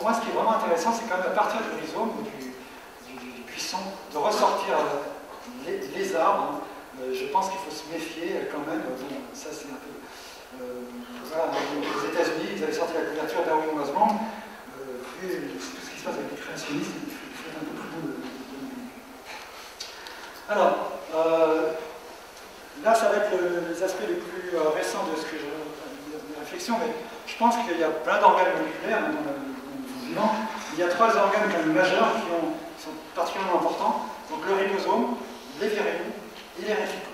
pour moi, ce qui est vraiment intéressant, c'est quand même à partir du rhizome ou du buisson, de ressortir les arbres. Je pense qu'il faut se méfier quand même. Bon, ça, c'est un peu. Voilà, aux États-Unis, ils avaient sorti la couverture d'Harry Osmond. Vu tout ce qui se passe avec les créationnistes, il faut être un peu plus bon de. Alors, là, ça va être les aspects les plus récents de ce que de réflexion, mais je pense qu'il y a plein d'organes moléculaires dans le vivant. Il y a 3 organes quand même majeurs qui sont particulièrement importants. Donc le ribosome, les virions et les réticles.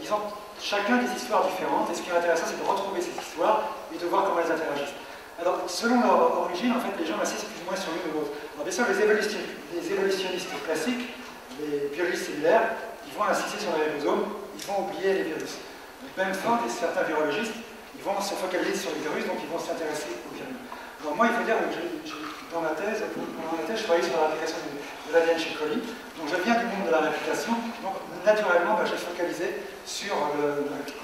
Ils ont chacun des histoires différentes, et ce qui est intéressant, c'est de retrouver ces histoires et de voir comment elles interagissent. Alors, selon leur origine, en fait, les gens assistent plus ou moins sur l'une ou l'autre. Alors, bien sûr, les évolutionnistes classiques, les biologistes cellulaires, ils vont insister sur les ribosomes, ils vont oublier les virus. Donc, même Ford et certains virologistes, ils vont se focaliser sur les virus, donc ils vont s'intéresser aux virus. Alors, moi, il faut dire que dans ma thèse, je travaillais sur l'application de l'ADN chez coli, donc je viens du monde de la réplication, donc naturellement, j'ai focalisé sur le réplique.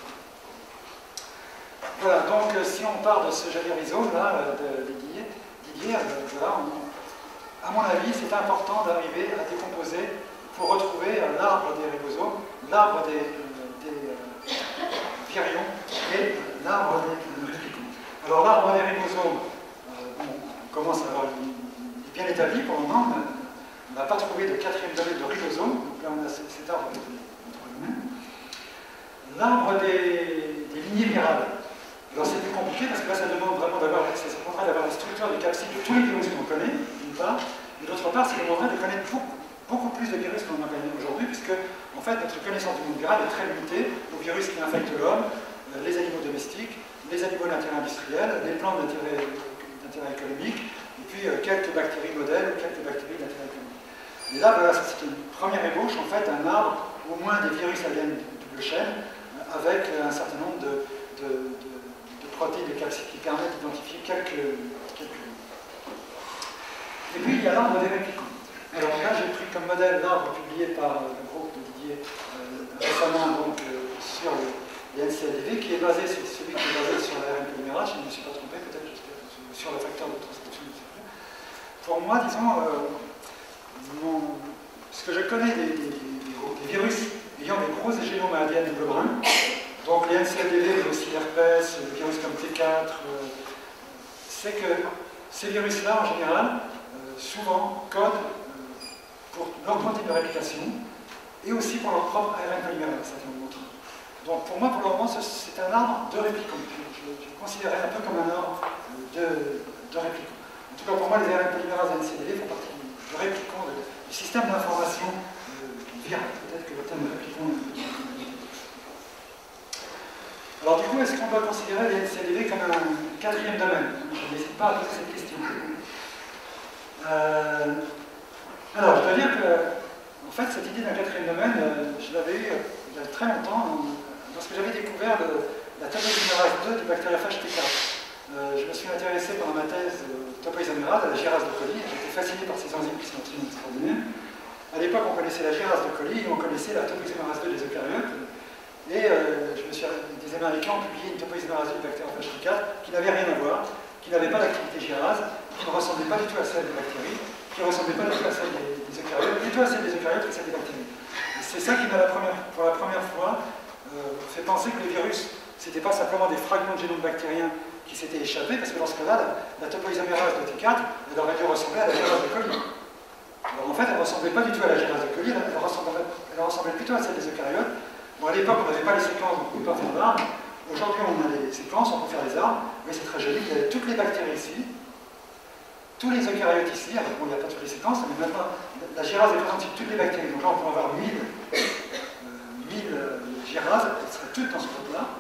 Voilà, donc si on part de ce joli rhizome là, de Didier, voilà, à mon avis, c'est important d'arriver à décomposer pour retrouver l'arbre des ribosomes, l'arbre des virions et l'arbre des réplicons. Alors l'arbre des ribosomes, on commence à avoir bien établi pour le moment. On n'a pas trouvé de 4e domaine de ribosome, donc là on a cet arbre de notre domaine. L'arbre des lignées virales. Alors c'est plus compliqué parce que là ça demande vraiment d'avoir la structure des capsides de tous les virus qu'on connaît, d'une part, et d'autre part, ça demanderait de connaître beaucoup plus de virus qu'on en connaît aujourd'hui, puisque en fait notre connaissance du monde viral est très limitée aux virus qui infectent l'homme, les animaux domestiques, les animaux d'intérêt industriel, les plantes d'intérêt économique, et puis quelques bactéries modèles ou quelques bactéries d'intérêt économique. Et là, voilà, c'est une première ébauche, en fait, un arbre, au moins des virus ADN double chaîne, avec un certain nombre de protéines de capsides qui permettent d'identifier quelques lignes. Et puis, il y a l'arbre des réplicants. Alors là, j'ai pris comme modèle l'arbre publié par le groupe de Didier récemment donc, sur les NCLDV, qui est basé sur celui qui est basé sur l'ARN polymérase, je ne me suis pas trompé, peut-être, sur le facteur de transcription, je ne sais plus. Pour moi, disons, ce que je connais des virus ayant des gros génomes ADN double brin, donc les NCLDV, mais aussi l'herpès, les virus comme T4, c'est que ces virus-là, en général, souvent codent pour leur protéine de réplication et aussi pour leur propre ARN polymérase, ça vous montre. Donc pour moi, pour le moment, c'est un arbre de réplicants. Je le considérais un peu comme un arbre de réplicants. En tout cas, pour moi, les ARN polymérases et NCLDV font partie du réplicant, du système d'information viral. Peut-être que le terme de réplicant est... Alors du coup, est-ce qu'on doit considérer les NCLDV comme un 4e domaine? Je n'hésite pas à poser cette question. Alors, je dois dire que, en fait, cette idée d'un 4e domaine, je l'avais eue il y a très longtemps, lorsque j'avais découvert la topoisomérase 2 du bactériophage T4. Je me suis intéressé pendant ma thèse topoisomérase à la gyrase de coli, j'étais fasciné par ces enzymes qui sont absolument extraordinaires. À l'époque, on connaissait la gyrase de coli et on connaissait la topoisomérase 2 des eucaryotes. Et des Américains ont publié une topoisomérase du bactériophage T4 qui n'avait rien à voir, qui n'avait pas d'activité gyrase, qui ne ressemblait pas du tout à celle des bactéries, qui ne ressemblait pas du tout à celle des eucaryotes, plutôt à celle des eucaryotes que celle des bactéries. C'est ça qui m'a, pour la première fois, fait penser que les virus, ce n'étaient pas simplement des fragments de génome bactérien qui s'étaient échappés, parce que dans ce cas-là, la topoisomérase de T4, elle aurait dû ressembler à la gyrase de coli. Alors en fait, elle ne ressemblait pas du tout à la gyrase de coli, elle ressemblait plutôt à celle des eucaryotes. Bon, à l'époque, on n'avait pas les séquences, donc on ne pouvait pas faire d'arbres. Aujourd'hui, on a les séquences, on peut faire les arbres. Mais c'est très joli, il y a toutes les bactéries ici, tous les eucaryotes ici. Alors, bon, il n'y a pas toutes les séquences, mais maintenant, la gyrase est présente sur toutes les bactéries. Donc là, on pourrait avoir 1000 gyrases, elles seraient toutes dans ce groupe-là.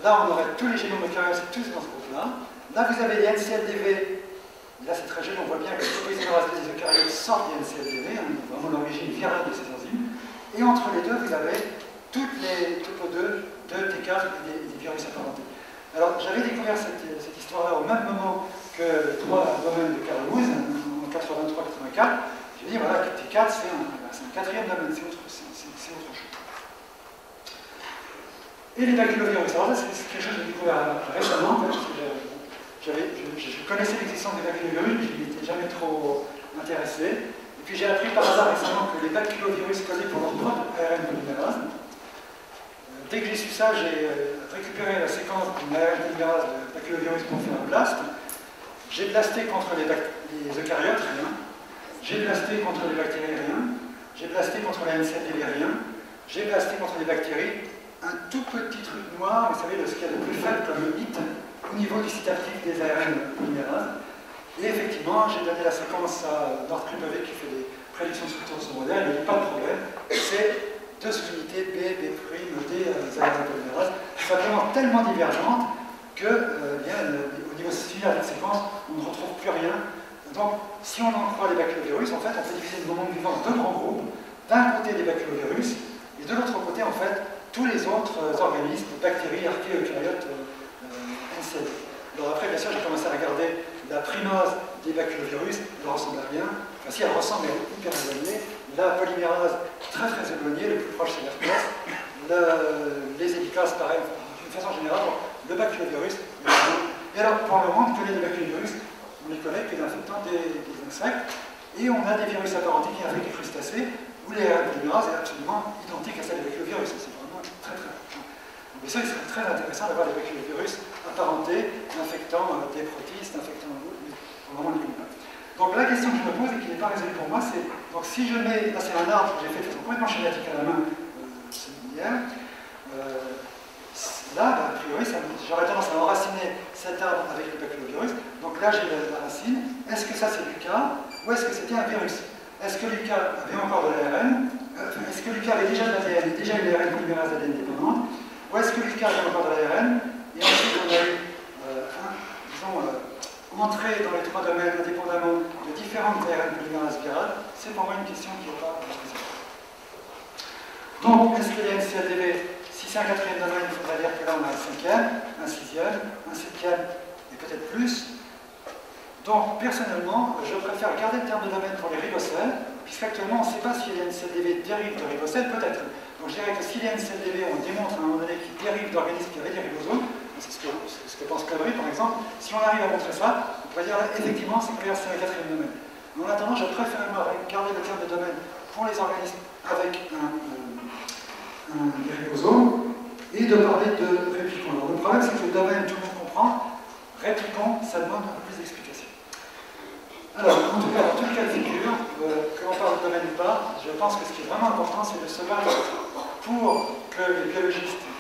Là, on aurait tous les génomes eucaryotes, tous dans ce groupe-là. Là, vous avez les NCLDV. Là, c'est très joli, on voit bien que les topoisomérase des eucaryotes sortent des NCLDV, vraiment l'origine virale de ces enzymes. Et entre les deux, vous avez toutes les topo 2 de T4 et des virus apparentés. Alors, j'avais découvert cette histoire-là au même moment que les 3 domaines de Carlowooz, en 83-84. J'ai dit, voilà, T4, c'est un 4e domaine, c'est autre chose. Et les bactérovirus. Alors, ça, c'est quelque chose que j'ai découvert récemment, parce que je connaissais l'existence des baculovirus, mais je n'y étais jamais trop intéressé. Et puis j'ai appris par hasard récemment que les baculovirus codaient pour leur propre ARN polymérase. Dès que j'ai su ça, j'ai récupéré la séquence d'une ARN polymérase de baculovirus pour faire un blast. J'ai blasté contre les eucaryotes, rien. J'ai blasté contre les bactéries, rien. J'ai blasté contre les NCLDV, rien. J'ai blasté contre les bactéries. Un tout petit truc noir, vous savez, ce qu'il y a de plus faible comme le HIT, au niveau du site actif des ARN polymérases. Et effectivement, j'ai donné la séquence à Nord Kripovic qui fait des prédictions de structure de ce modèle, il n'y a pas de problème. C'est deux sous-unités B, B', des ARN polymérases, simplement tellement divergentes que, au niveau cellulaire de la séquence, on ne retrouve plus rien. Donc, si on en croit les baculovirus, en fait, on peut diviser le monde vivant en deux grands groupes. D'un côté, les baculovirus, et de l'autre côté, en fait, tous les autres organismes, bactéries, archées, eucaryotes, NCL. Alors après, bien sûr, j'ai commencé à regarder la primase des baculovirus, elle ne ressemble à rien. Enfin, si, elle ressemble, mais hyper éloignée. La polymérase, très très éloignée, le plus proche, c'est l'herpès. Les hélicases, pareil, d'une façon générale, le baculovirus. Et alors, pour le moment, on connaît les baculovirus, on les connaît que d'infectants des insectes. Et on a des virus apparentés qui infectent les crustacés, où les ARN polymérase est absolument identique à celle des baculovirus. C'est vraiment très très important. Mais ça, il serait très intéressant d'avoir des baculovirus apparentés, infectant des protistes, infectant d'autres, mais pour le moment, on ne les connaît pas. Donc la question que je me pose et qui n'est pas résolue pour moi, c'est donc si je mets, là c'est un arbre que j'ai fait de façon complètement schématique à la main hier, là, a priori, j'aurais tendance à enraciner cet arbre avec le baculovirus. Donc là, j'ai la racine. Est-ce que ça c'est Lucas ou est-ce que c'était un virus? Est-ce que Lucas avait encore de l'ARN? Est-ce que Lucas avait déjà de l'ADN, déjà une ARN polymérase d'ADN dépendante? Ou est-ce que Lucas avait encore de l'ARN? Et ensuite, on a eu, entré dans les trois domaines indépendamment de différentes ARN polymérases virales. C'est pour moi une question qui n'est pas spéciale. Donc, est-ce que les NCLDV, si c'est un quatrième domaine, il faudrait dire que là on a un cinquième, un sixième, un septième et peut-être plus. Donc, personnellement, je préfère garder le terme de domaine pour les ribocèles, puisqu'actuellement on ne sait pas si les NCLDV dérivent de ribocèles, peut-être. Donc, je dirais que si les NCLDV, on démontre à un moment donné qu'ils dérivent d'organismes qui avaient des ribosomes, c'est ce que pense Claverie par exemple, si on arrive à montrer ça, on pourrait dire là, effectivement, c'est clair, c'est un quatrième domaine. Mais en attendant, je préfère garder le terme de domaine pour les organismes avec un ribosome et de parler de réplicants. Alors, le problème, c'est que le domaine, tout le monde comprend, réplicants, ça demande un peu plus d'explication. Alors, en tout cas, dans tout cas de figure, que l'on parle de domaine ou pas, je pense que ce qui est vraiment important, c'est de se battre pour que les biologistes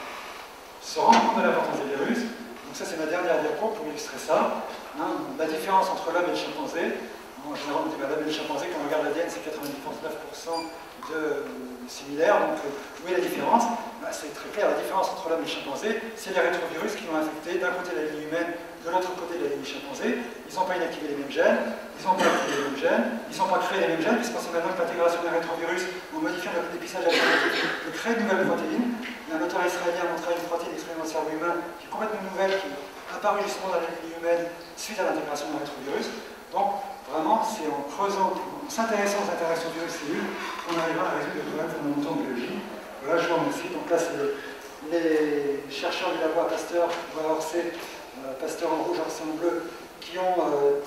se rendent compte de l'importance des virus. Donc ça, c'est ma dernière diapo pour illustrer ça. La différence entre l'homme et le chimpanzé. En général, on dit l'homme et le chimpanzé, quand on regarde l'ADN, c'est 99% de similaires. Donc, où est la différence? C'est très clair, la différence entre l'homme et le chimpanzé, c'est les rétrovirus qui l'ont infecté d'un côté de la ligne humaine, de l'autre côté de la ligne chimpanzé. Ils n'ont pas inactivé les mêmes gènes, ils n'ont pas activé les mêmes gènes, ils n'ont pas créé les mêmes gènes, puisqu'on sait maintenant que l'intégration des rétrovirus, en modifiant le dépistage alternatif, de créer de nouvelles protéines. Un auteur israélien a montré une protéine exprimée dans le cerveau humain qui est complètement nouvelle, qui est apparue justement dans la ligne humaine suite à l'intégration d'un rétrovirus. Donc, vraiment, c'est en creusant, en s'intéressant aux interactions virus-cellules qu'on arrivera à résoudre les problèmes fondamentaux en biologie. Voilà, je vous remercie. Donc là, c'est les chercheurs du labo Pasteur, Orsay, Pasteur en rouge, Orsay en bleu, qui ont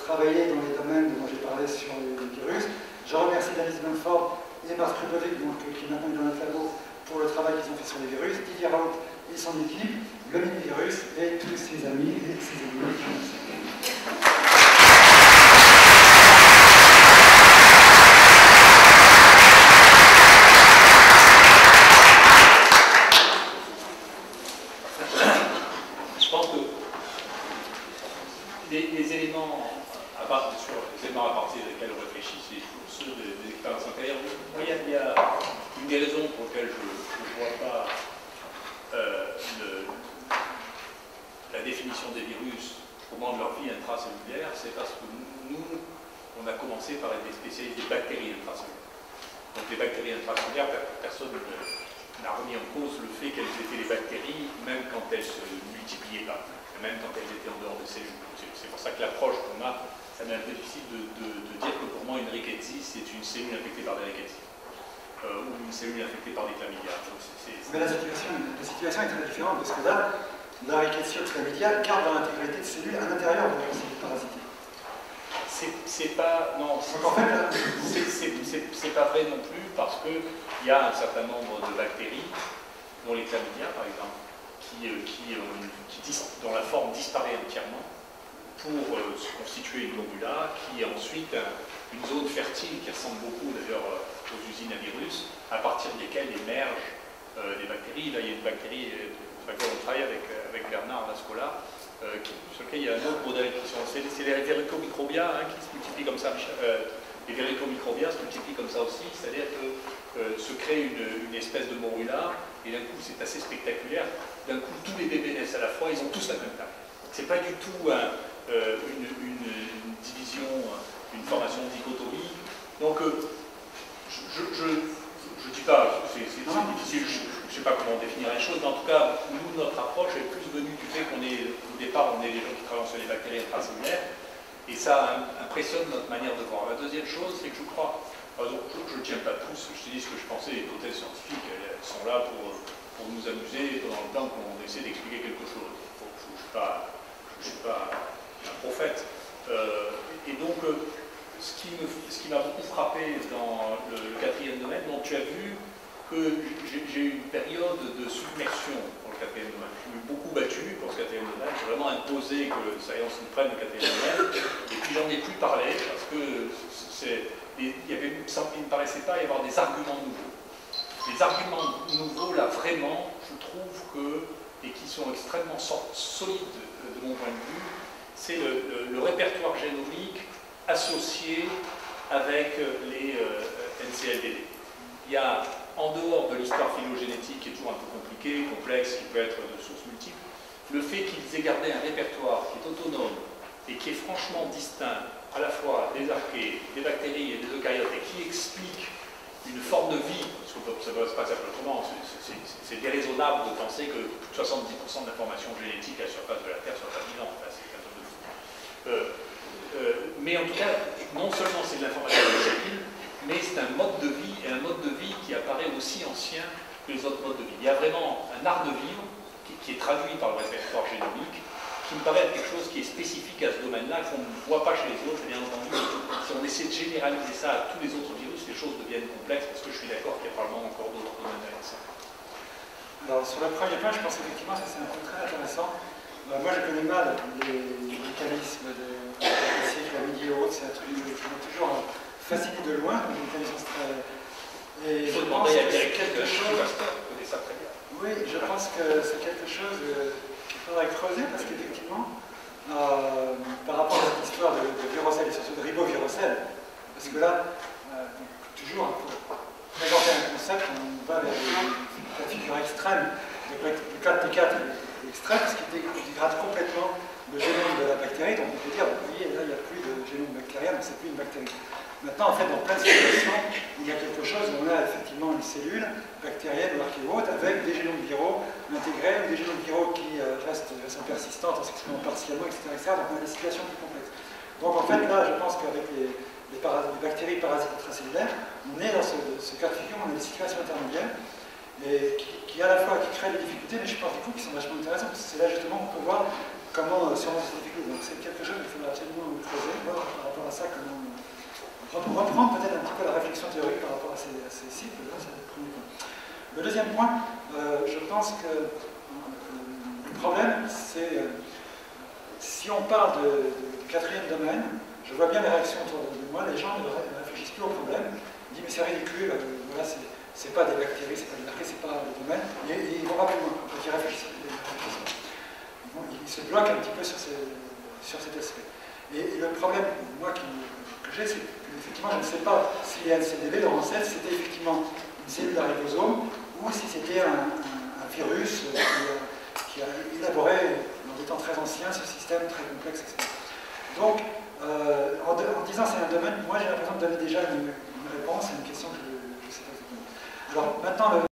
travaillé dans les domaines dont j'ai parlé sur les virus. Je remercie Dennis Benford et Marc Kripovic, qui est maintenant dans notre labo, pour le travail qu'ils ont fait sur les virus, Didier Raoult et son équipe, le mini-virus et tous ses amis et ses ennemis. Je pense que les éléments à partir desquels on réfléchit, c'est ceux des expériences antérieures. Moi, il y a une des raisons pour lesquelles je ne vois pas la définition des virus, comment de leur vie intracellulaire, c'est parce que nous, on a commencé par être des spécialistes des bactéries intracellulaires. Donc les bactéries intracellulaires, personne n'a remis en cause le fait qu'elles étaient les bactéries, même quand elles se multipliaient pas, même quand elles étaient en dehors des cellules. C'est pour ça que l'approche qu'on a, ça m'est un peu difficile de dire que pour moi une rickettsie, c'est une cellule infectée par des rickettsie. Ou une cellule infectée par des chlamydia. Mais la situation est très différente, parce que là, la Rickettsia chlamydia garde l'intégrité de cellules à l'intérieur de la cellule parasitée. C'est pas, non, c'est pas vrai non plus, parce qu'il y a un certain nombre de bactéries, dont les chlamydia par exemple, dont la forme disparaît entièrement pour se constituer une globula, qui est ensuite une zone fertile qui ressemble beaucoup d'ailleurs aux usines à virus, à partir desquelles émergent des bactéries. Là, il y a une bactérie sur laquelle on travaille avec Bernard Lascola, sur lequel il y a un autre modèle qui sont. C'est les vericomicrobia qui se multiplient comme ça. Les vericomicrobia se multiplient comme ça aussi, c'est-à-dire que se crée une espèce de morula, et d'un coup, c'est assez spectaculaire. D'un coup, tous les bébés naissent à la fois, ils ont tous la même taille. C'est pas du tout une division, une formation de dichotomie. Donc, je dis pas, c'est difficile, je ne sais pas comment définir les choses, mais en tout cas, nous, notre approche est plus venue du fait qu'au départ, on est des gens qui travaillent sur les bactéries intracellulaires, et ça impressionne notre manière de voir. La deuxième chose, c'est que je crois, je ne tiens pas tous, je te dis ce que je pensais, les hypothèses scientifiques, elles sont là pour nous amuser pendant le temps qu'on essaie d'expliquer quelque chose. Je ne suis pas un prophète. Et donc, ce qui m'a beaucoup frappé dans le quatrième domaine, dont tu as vu que j'ai eu une période de submersion pour le quatrième domaine. Je me suis beaucoup battu pour ce quatrième domaine, j'ai vraiment imposé que ça y est, on se prenne le quatrième domaine, et puis j'en ai plus parlé parce que il ne me paraissait pas y avoir des arguments nouveaux. Les arguments nouveaux, là, vraiment, je trouve que, et qui sont extrêmement solides de mon point de vue, c'est le répertoire génomique associé avec les NCLDD. Il y a, en dehors de l'histoire phylogénétique qui est toujours un peu compliquée, complexe, qui peut être de sources multiples, le fait qu'ils aient gardé un répertoire qui est autonome et qui est franchement distinct à la fois des archées, des bactéries et des eucaryotes, et qui explique une forme de vie, parce que ça ne va pas s'appeler autrement, c'est déraisonnable de penser que plus de 70% de l'information génétique à la surface de la Terre soit pas vivante. Enfin, c'est un peu de fou. Mais en tout cas, non seulement c'est de l'information génétique, mais c'est un mode de vie, et un mode de vie qui apparaît aussi ancien que les autres modes de vie. Il y a vraiment un art de vivre qui est traduit par le répertoire génomique, qui me paraît être quelque chose qui est spécifique à ce domaine-là, qu'on ne voit pas chez les autres, et bien entendu, si on essaie de généraliser ça à tous les autres virus, les choses deviennent complexes, parce que je suis d'accord qu'il y a probablement encore d'autres domaines intéressants. Alors, sur le premier point, je pense effectivement que c'est un point très intéressant. Moi, je connais mal les mécanismes de chlamydia et autres, c'est un truc qui m'a toujours fasciné de loin, les mécanismes très... Il faut demander à la directrice de la chimie, Pasteur, vous connaissez ça très bien. Oui, je pense que c'est quelque chose qu'il faudrait creuser, parce qu'effectivement, par rapport à cette histoire de virocell et surtout de ribovirocell, parce que là, toujours, pour présenter un concept, on va vers la figure extrême. Donc le cas de T4 est extrême, parce qu'il dégrade complètement le génome de la bactérie. Donc on peut dire, vous voyez, là, il n'y a plus de génome bactérien, donc c'est plus une bactérie. Maintenant, en fait, dans plein de situations, il y a quelque chose où on a effectivement une cellule bactérienne ou archéote avec des génomes viraux intégrés ou des génomes viraux qui restent de façon persistante en s'exprimant partiellement, etc., Donc on a des situations plus complexes. Donc en fait, là, je pense qu'avec les bactéries parasites intracellulaires, on est dans ce cas de figure, on a des situations intermédiaires et qui à la fois qui créent des difficultés, mais je pense du coup qui sont vachement intéressantes, parce que c'est là justement qu'on peut voir comment surmonter ces difficultés. Donc c'est quelque chose qu'il faudra absolument creuser, voir par rapport à ça, comment reprendre peut-être un petit peu la réflexion théorique par rapport à ces cycles. Là, c'est le premier point. Le deuxième point, je pense que le problème, c'est si on parle du quatrième domaine, je vois bien les réactions autour de moi, les gens ne réfléchissent plus au problème, ils disent mais c'est ridicule, voilà, c'est pas des bactéries, c'est pas des archées, c'est pas le domaine, et ils vont pas plus loin, quand ils réfléchissent. Ils se bloquent un petit peu sur cet aspect. Et le problème, moi, que j'ai, c'est qu'effectivement, je ne sais pas si les NCDV, leur ancêtre, c'était effectivement une cellule à ribosome, ou si c'était un virus qui a élaboré, dans des temps très anciens, ce système très complexe, etc. Donc, en disant c'est un domaine, moi j'ai l'impression de donner déjà une réponse à une question que je ne sais pas exactement. Alors, maintenant,